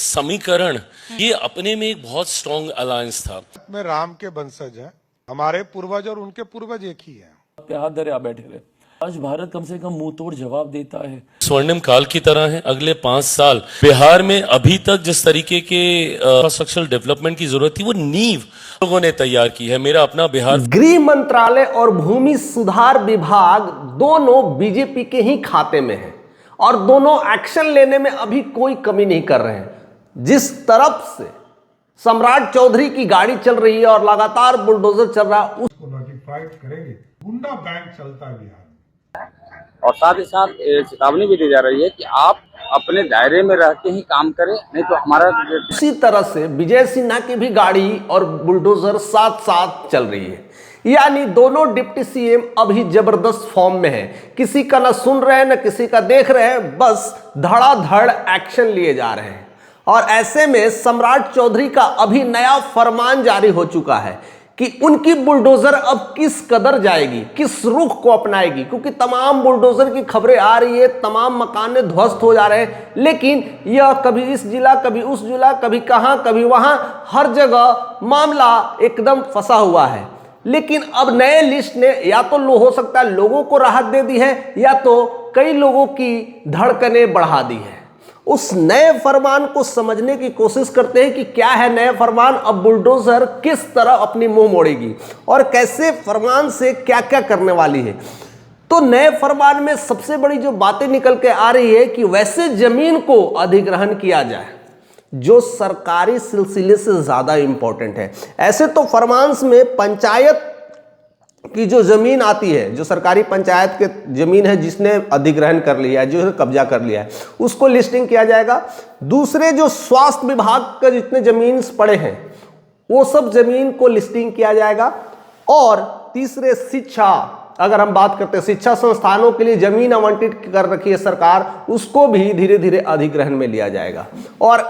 समीकरण ये अपने में एक बहुत स्ट्रॉन्ग अलायंस था। में राम के वंशज हैं, हमारे पूर्वज और उनके पूर्वज एक ही हैं। हाथ धरे आप बैठे रहे। आज भारत कम से कम मुंह तोड़ जवाब देता है। स्वर्णिम काल की तरह है। अगले 5 साल बिहार में अभी तक जिस तरीके के इंफ्रास्ट्रक्चरल डेवलपमेंट की जरूरत थी वो नींव लोगों ने तैयार की है। मेरा अपना बिहार गृह मंत्रालय और भूमि सुधार विभाग दोनों बीजेपी के ही खाते में है और दोनों एक्शन लेने में अभी कोई कमी नहीं कर रहे हैं। जिस तरफ से सम्राट चौधरी की गाड़ी चल रही है और लगातार बुलडोजर चल रहा है, उसको नोटिफाइड करेंगे। गुंडा बैंक चलता है बिहार में। और साथ ही साथ चेतावनी भी दी जा रही है कि आप अपने दायरे में रह के ही काम करें, नहीं तो हमारा। उसी तरह से विजय सिन्हा की भी गाड़ी और बुलडोजर साथ साथ चल रही है। यानी दोनों डिप्टी सीएम अभी जबरदस्त फॉर्म में हैं। किसी का ना सुन रहे हैं ना किसी का देख रहे हैं, बस धड़ाधड़ एक्शन लिए जा रहे हैं। और ऐसे में सम्राट चौधरी का अभी नया फरमान जारी हो चुका है कि उनकी बुलडोजर अब किस कदर जाएगी, किस रुख को अपनाएगी, क्योंकि तमाम बुलडोजर की खबरें आ रही है, तमाम मकान ध्वस्त हो जा रहे हैं, लेकिन यह कभी इस जिला कभी उस जिला, कभी कहां कभी वहां, हर जगह मामला एकदम फंसा हुआ है। लेकिन अब नए लिस्ट ने या तो हो सकता है लोगों को राहत दे दी है या तो कई लोगों की धड़कनें बढ़ा दी है। उस नए फरमान को समझने की कोशिश करते हैं कि क्या है नए फरमान, अब बुलडोजर किस तरह अपनी मुंह मोड़ेगी और कैसे फरमान से क्या क्या करने वाली है। तो नए फरमान में सबसे बड़ी जो बातें निकल के आ रही है कि वैसे जमीन को अधिग्रहण किया जाए जो सरकारी सिलसिले से ज्यादा इंपॉर्टेंट है। ऐसे तो फरमान में पंचायत की जो जमीन आती है, जो सरकारी पंचायत के जमीन है जिसने अधिग्रहण कर लिया है, जो कब्जा कर लिया है, उसको लिस्टिंग किया जाएगा। दूसरे जो स्वास्थ्य विभाग के जितने जमीन पड़े हैं वो सब जमीन को लिस्टिंग किया जाएगा। और तीसरे शिक्षा, अगर हम बात करते हैं शिक्षा संस्थानों के लिए जमीन आवंटित कर रखी है सरकार, उसको भी धीरे धीरे अधिग्रहण में लिया जाएगा। और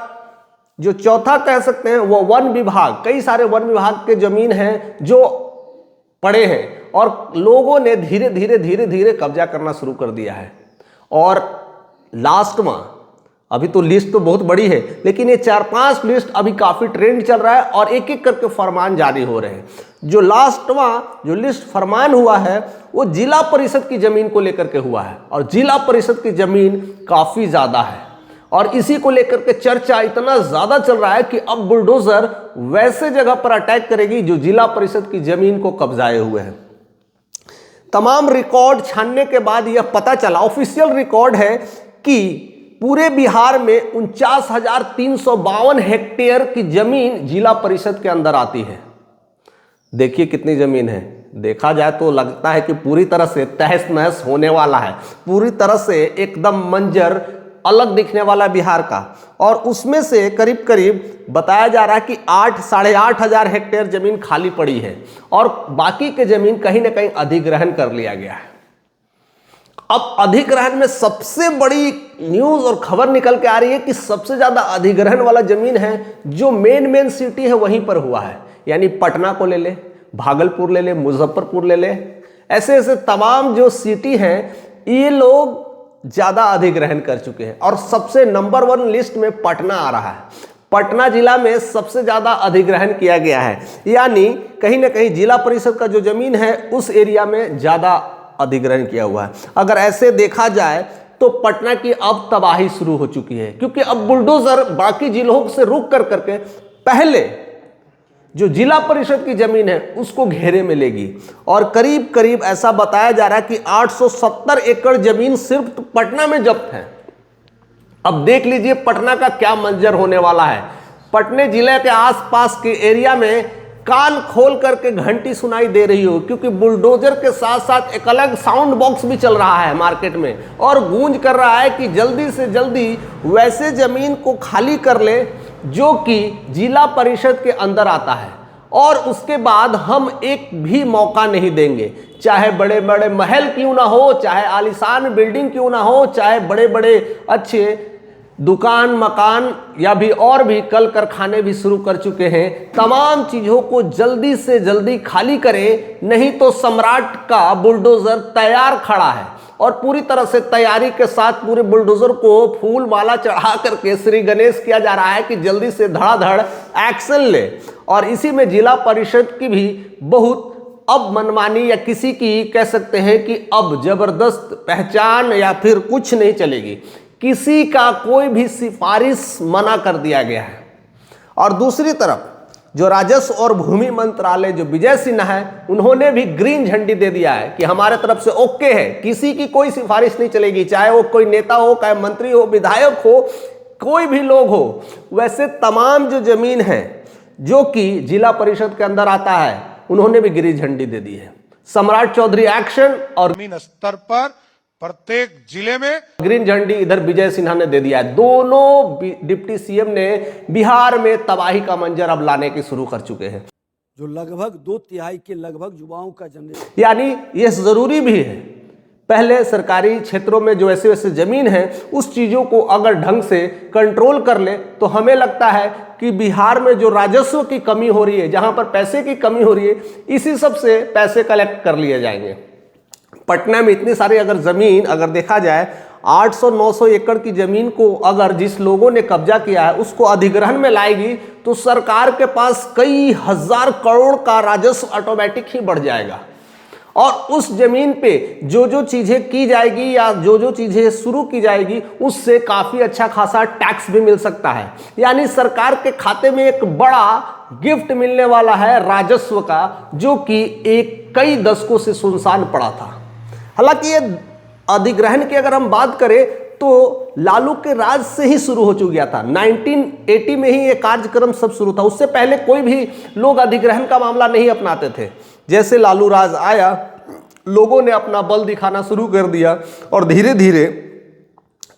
जो चौथा कह सकते हैं वो वन विभाग, कई सारे वन विभाग के जमीन हैं जो पड़े हैं और लोगों ने धीरे धीरे कब्जा करना शुरू कर दिया है। और लास्ट में अभी तो लिस्ट तो बहुत बड़ी है, लेकिन ये 4-5 लिस्ट अभी काफी ट्रेंड चल रहा है और एक एक करके फरमान जारी हो रहे हैं। जो लास्ट में जो लिस्ट फरमान हुआ है वो जिला परिषद की जमीन को लेकर के हुआ है और जिला परिषद की जमीन काफी ज्यादा है और इसी को लेकर के चर्चा इतना ज्यादा चल रहा है कि अब बुलडोजर वैसे जगह पर अटैक करेगी जो जिला परिषद की जमीन को कब्जाए हुए हैं। तमाम रिकॉर्ड छानने के बाद यह पता चला, ऑफिशियल रिकॉर्ड है कि पूरे बिहार में 49,352 हेक्टेयर की जमीन जिला परिषद के अंदर आती है। देखिए कितनी जमीन है, देखा जाए तो लगता है कि पूरी तरह से तहस नहस होने वाला है, पूरी तरह से एकदम मंजर अलग दिखने वाला बिहार का। और उसमें से करीब करीब बताया जा रहा है कि 8-8.5 हजार हेक्टेयर जमीन खाली पड़ी है और बाकी के जमीन कहीं ना कहीं अधिग्रहण कर लिया गया है। अब अधिग्रहण में सबसे बड़ी न्यूज और खबर निकल के आ रही है कि सबसे ज्यादा अधिग्रहण वाला जमीन है जो मेन सिटी है वहीं पर हुआ है। यानी पटना को ले ले, भागलपुर ले ले, मुजफ्फरपुर ले ले, ऐसे ऐसे तमाम जो सिटी हैं ये लोग ज्यादा अधिग्रहण कर चुके हैं और सबसे नंबर 1 लिस्ट में पटना आ रहा है। पटना जिला में सबसे ज्यादा अधिग्रहण किया गया है, यानी कहीं ना कहीं जिला परिषद का जो जमीन है उस एरिया में ज्यादा अधिग्रहण किया हुआ है। अगर ऐसे देखा जाए तो पटना की अब तबाही शुरू हो चुकी है, क्योंकि अब बुलडोजर बाकी जिलों से रुक कर करके पहले जो जिला परिषद की जमीन है उसको घेरे में लेगी। और करीब करीब ऐसा बताया जा रहा है कि 870 एकड़ जमीन सिर्फ पटना में जब्त है। अब देख लीजिए पटना का क्या मंजर होने वाला है। पटने जिले के आसपास के एरिया में कान खोल करके घंटी सुनाई दे रही हो, क्योंकि बुलडोजर के साथ साथ एक अलग साउंड बॉक्स भी चल रहा है मार्केट में और गूंज कर रहा है कि जल्दी से जल्दी वैसे जमीन को खाली कर ले जो कि जिला परिषद के अंदर आता है और उसके बाद हम एक भी मौका नहीं देंगे, चाहे बड़े बड़े महल क्यों ना हो, चाहे आलीशान बिल्डिंग क्यों ना हो, चाहे बड़े बड़े अच्छे दुकान मकान या भी और भी कल कारखाने भी शुरू कर चुके हैं, तमाम चीजों को जल्दी से जल्दी खाली करें, नहीं तो सम्राट का बुलडोजर तैयार खड़ा है और पूरी तरह से तैयारी के साथ पूरे बुलडोजर को फूल माला चढ़ा करके श्री गणेश किया जा रहा है कि जल्दी से धड़ाधड़ एक्शन ले। और इसी में जिला परिषद की भी बहुत अब मनमानी या किसी की कह सकते हैं कि अब जबरदस्त पहचान या फिर कुछ नहीं चलेगी, किसी का कोई भी सिफारिश मना कर दिया गया है। और दूसरी तरफ जो राजस्व और भूमि मंत्रालय जो विजय सिन्हा है, उन्होंने भी ग्रीन झंडी दे दिया है कि हमारे तरफ से ओके है, किसी की कोई सिफारिश नहीं चलेगी, चाहे वो कोई नेता हो, चाहे मंत्री हो, विधायक हो, कोई भी लोग हो। वैसे तमाम जो जमीन है जो कि जिला परिषद के अंदर आता है, उन्होंने भी ग्रीन झंडी दे दी है। सम्राट चौधरी एक्शन और जमीन स्तर पर प्रत्येक जिले में ग्रीन झंडी इधर विजय सिन्हा ने दे दिया है। दोनों डिप्टी सीएम ने बिहार में तबाही का मंजर अब लाने की शुरू कर चुके हैं, जो लगभग 2/3 के लगभग युवाओं का जनरेशन। यानी ये जरूरी भी है। पहले सरकारी क्षेत्रों में जो ऐसे वैसे जमीन है, उस चीजों को अगर ढंग से कंट्रोल कर ले तो हमें लगता है कि बिहार में जो राजस्व की कमी हो रही है, जहां पर पैसे की कमी हो रही है, इसी सब से पैसे कलेक्ट कर लिए जाएंगे। पटना में इतनी सारी अगर जमीन अगर देखा जाए, 800-900 एकड़ की जमीन को अगर जिस लोगों ने कब्जा किया है उसको अधिग्रहण में लाएगी तो सरकार के पास कई हजार करोड़ का राजस्व ऑटोमेटिक ही बढ़ जाएगा। और उस जमीन पे जो जो चीजें की जाएगी या जो जो चीजें शुरू की जाएगी, उससे काफी अच्छा खासा टैक्स भी मिल सकता है। यानी सरकार के खाते में एक बड़ा गिफ्ट मिलने वाला है राजस्व का, जो कि कई दशकों से सुनसान पड़ा था। हालांकि ये अधिग्रहण की अगर हम बात करें तो लालू के राज से ही शुरू हो चुका था। 1980 में ही ये कार्यक्रम सब शुरू था। उससे पहले कोई भी लोग अधिग्रहण का मामला नहीं अपनाते थे। जैसे लालू राज आया, लोगों ने अपना बल दिखाना शुरू कर दिया और धीरे धीरे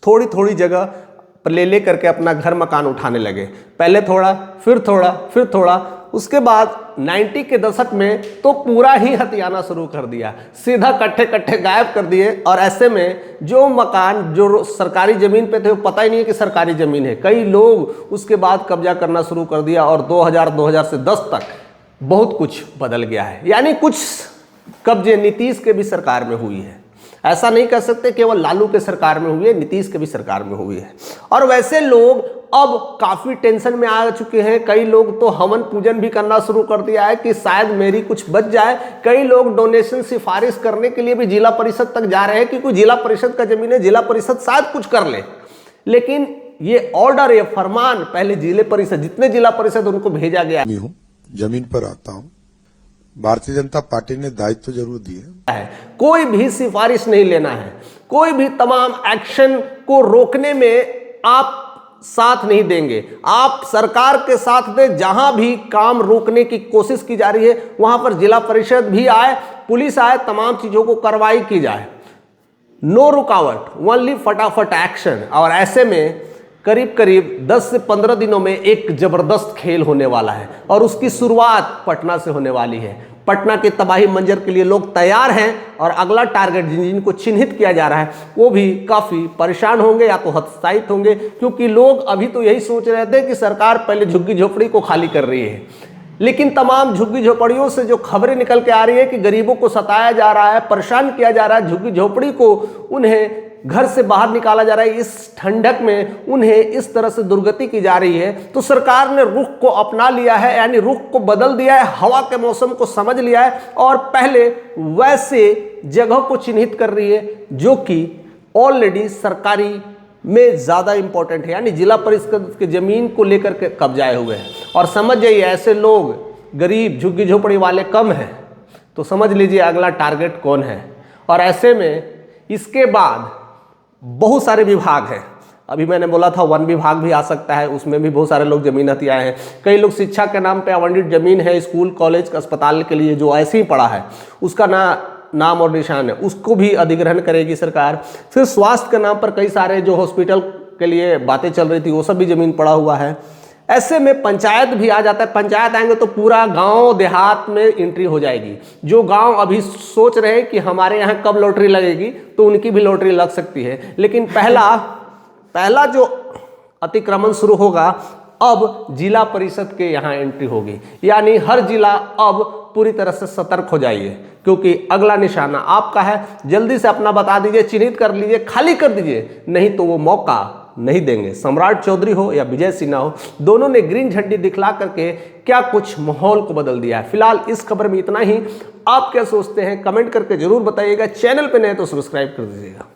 थोड़ी थोड़ी जगह ले करके अपना घर मकान उठाने लगे। पहले थोड़ा, फिर थोड़ा, फिर थोड़ा, उसके बाद 90 के दशक में तो पूरा ही हथियाना शुरू कर दिया, सीधा कट्ठे कट्ठे गायब कर दिए। और ऐसे में जो मकान जो सरकारी ज़मीन पे थे, वो पता ही नहीं है कि सरकारी ज़मीन है। कई लोग उसके बाद कब्जा करना शुरू कर दिया और 2000 से 10 तक बहुत कुछ बदल गया है। यानी कुछ कब्जे नीतीश के भी सरकार में हुई है। ऐसा नहीं कह सकते केवल लालू के सरकार में हुई है, नीतीश के भी सरकार में हुई है। और वैसे लोग अब काफ़ी टेंशन में आ चुके हैं। कई लोग तो हवन पूजन भी करना शुरू कर दिया है कि शायद मेरी कुछ बच जाए। कई लोग डोनेशन सिफारिश करने के लिए भी जिला परिषद तक जा रहे हैं, क्योंकि जिला परिषद का जमीन है, जिला परिषद शायद कुछ कर ले। लेकिन ये ऑर्डर, ये फरमान पहले जिले परिषद, जितने जिला परिषद उनको भेजा गया हूँ, जमीन पर आता हूँ। भारतीय जनता पार्टी ने दायित्व तो जरूर दिए है, कोई भी सिफारिश नहीं लेना है, कोई भी तमाम एक्शन को रोकने में आप साथ नहीं देंगे। आप सरकार के साथ दे, जहां भी काम रोकने की कोशिश की जा रही है वहां पर जिला परिषद भी आए, पुलिस आए, तमाम चीजों को कार्रवाई की जाए। नो रुकावट, ओनली फटाफट एक्शन। और ऐसे में करीब करीब 10 से 15 दिनों में एक जबरदस्त खेल होने वाला है और उसकी शुरुआत पटना से होने वाली है। पटना के तबाही मंजर के लिए लोग तैयार हैं और अगला टारगेट जिनको चिन्हित किया जा रहा है वो भी काफ़ी परेशान होंगे या तो हतोत्साहित होंगे, क्योंकि लोग अभी तो यही सोच रहे थे कि सरकार पहले झुग्गी झोपड़ी को खाली कर रही है। लेकिन तमाम झुग्गी झोपड़ियों से जो खबरें निकल के आ रही है कि गरीबों को सताया जा रहा है, परेशान किया जा रहा है, झुग्गी झोपड़ी को उन्हें घर से बाहर निकाला जा रहा है, इस ठंडक में उन्हें इस तरह से दुर्गति की जा रही है, तो सरकार ने रुख को अपना लिया है, यानी रुख को बदल दिया है, हवा के मौसम को समझ लिया है और पहले वैसे जगह को चिन्हित कर रही है जो कि ऑलरेडी सरकारी में ज़्यादा इंपॉर्टेंट है, यानी जिला परिषद की ज़मीन को लेकर के कब्जाए हुए हैं। और समझ जाइए, ऐसे लोग गरीब झुग्गी झोपड़ी वाले कम हैं, तो समझ लीजिए अगला टारगेट कौन है। और ऐसे में इसके बाद बहुत सारे विभाग हैं। अभी मैंने बोला था वन विभाग भी आ सकता है, उसमें भी बहुत सारे लोग जमीन हथियाए हैं। कई लोग शिक्षा के नाम पे आवंटित जमीन है स्कूल कॉलेज अस्पताल के लिए जो ऐसे ही पड़ा है, उसका नाम और निशान है, उसको भी अधिग्रहण करेगी सरकार। फिर स्वास्थ्य के नाम पर कई सारे जो हॉस्पिटल के लिए बातें चल रही थी वो सब भी जमीन पड़ा हुआ है। ऐसे में पंचायत भी आ जाता है। पंचायत आएंगे तो पूरा गांव देहात में एंट्री हो जाएगी। जो गांव अभी सोच रहे हैं कि हमारे यहाँ कब लॉटरी लगेगी, तो उनकी भी लॉटरी लग सकती है। लेकिन पहला जो अतिक्रमण शुरू होगा, अब जिला परिषद के यहाँ एंट्री होगी, यानी हर जिला अब पूरी तरह से सतर्क हो जाइए, क्योंकि अगला निशाना आपका है। जल्दी से अपना बता दीजिए, चिन्हित कर लीजिए, खाली कर दीजिए, नहीं तो वो मौका नहीं देंगे। सम्राट चौधरी हो या विजय सिन्हा हो, दोनों ने ग्रीन झंडी दिखला करके क्या कुछ माहौल को बदल दिया है। फिलहाल इस खबर में इतना ही। आप क्या सोचते हैं कमेंट करके जरूर बताइएगा। चैनल पे नए तो सब्सक्राइब कर दीजिएगा।